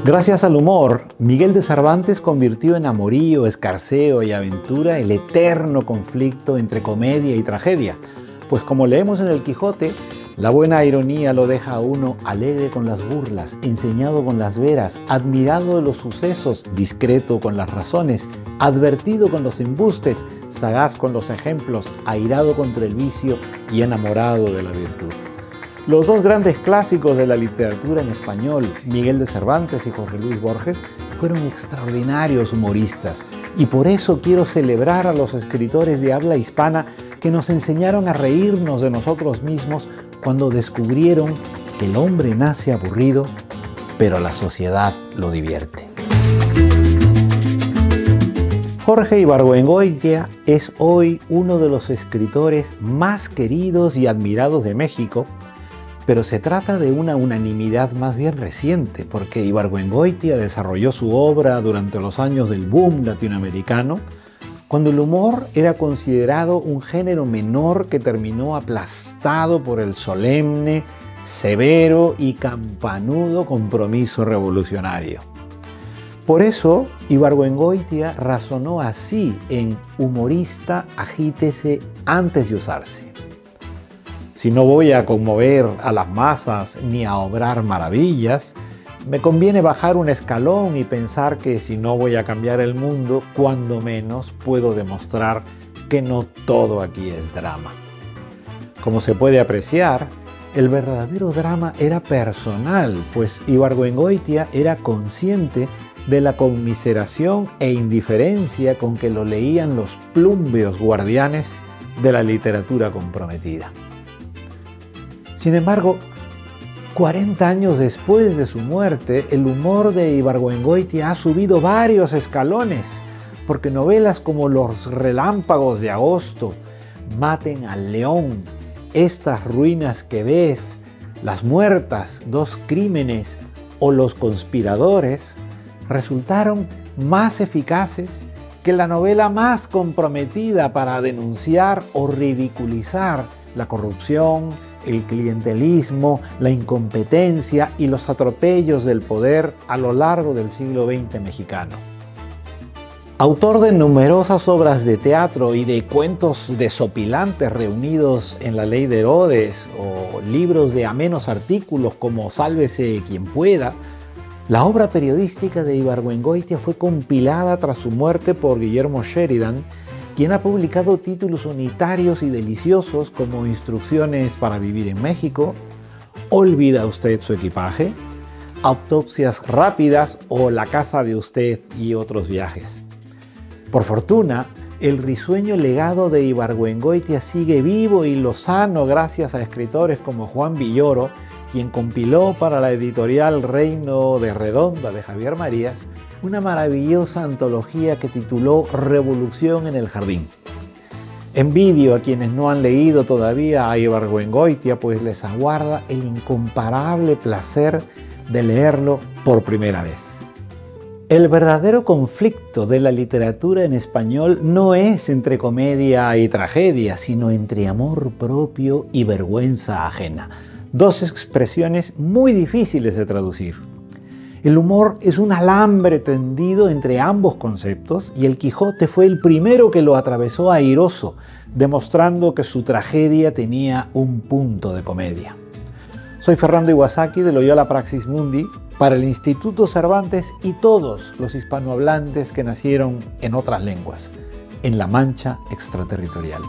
Gracias al humor, Miguel de Cervantes convirtió en amorío, escarceo y aventura el eterno conflicto entre comedia y tragedia, pues como leemos en el Quijote, la buena ironía lo deja a uno alegre con las burlas, enseñado con las veras, admirado de los sucesos, discreto con las razones, advertido con los embustes, sagaz con los ejemplos, airado contra el vicio y enamorado de la virtud. Los dos grandes clásicos de la literatura en español, Miguel de Cervantes y Jorge Luis Borges, fueron extraordinarios humoristas y por eso quiero celebrar a los escritores de habla hispana que nos enseñaron a reírnos de nosotros mismos cuando descubrieron que el hombre nace aburrido, pero la sociedad lo divierte. Jorge Ibargüengoitia es hoy uno de los escritores más queridos y admirados de México, pero se trata de una unanimidad más bien reciente, porque Ibargüengoitia desarrolló su obra durante los años del boom latinoamericano, cuando el humor era considerado un género menor que terminó aplastado por el solemne, severo y campanudo compromiso revolucionario. Por eso, Ibargüengoitia razonó así en Humorista, agítese antes de usarse. Si no voy a conmover a las masas ni a obrar maravillas, me conviene bajar un escalón y pensar que si no voy a cambiar el mundo, cuando menos puedo demostrar que no todo aquí es drama. Como se puede apreciar, el verdadero drama era personal, pues Ibargüengoitia era consciente de la conmiseración e indiferencia con que lo leían los plúmbeos guardianes de la literatura comprometida. Sin embargo, 40 años después de su muerte, el humor de Ibargüengoitia ha subido varios escalones, porque novelas como Los relámpagos de agosto, Maten al león, Estas ruinas que ves, Las muertas, Dos crímenes o Los conspiradores resultaron más eficaces que la novela más comprometida para denunciar o ridiculizar la corrupción, el clientelismo, la incompetencia y los atropellos del poder a lo largo del siglo XX mexicano. Autor de numerosas obras de teatro y de cuentos desopilantes reunidos en La Ley de Herodes o libros de amenos artículos como Sálvese quien pueda, la obra periodística de Ibargüengoitia fue compilada tras su muerte por Guillermo Sheridan, quien ha publicado títulos unitarios y deliciosos como Instrucciones para vivir en México, ¿Olvida usted su equipaje?, Autopsias rápidas o La casa de usted y otros viajes. Por fortuna, el risueño legado de Ibargüengoitia sigue vivo y lozano gracias a escritores como Juan Villoro, quien compiló para la editorial Reino de Redonda de Javier Marías una maravillosa antología que tituló Revolución en el Jardín. Envidio a quienes no han leído todavía a Ibargüengoitia, pues les aguarda el incomparable placer de leerlo por primera vez. El verdadero conflicto de la literatura en español no es entre comedia y tragedia, sino entre amor propio y vergüenza ajena. Dos expresiones muy difíciles de traducir. El humor es un alambre tendido entre ambos conceptos y el Quijote fue el primero que lo atravesó airoso, demostrando que su tragedia tenía un punto de comedia. Soy Fernando Iwasaki de Loyola Praxis Mundi para el Instituto Cervantes y todos los hispanohablantes que nacieron en otras lenguas, en la Mancha extraterritorial.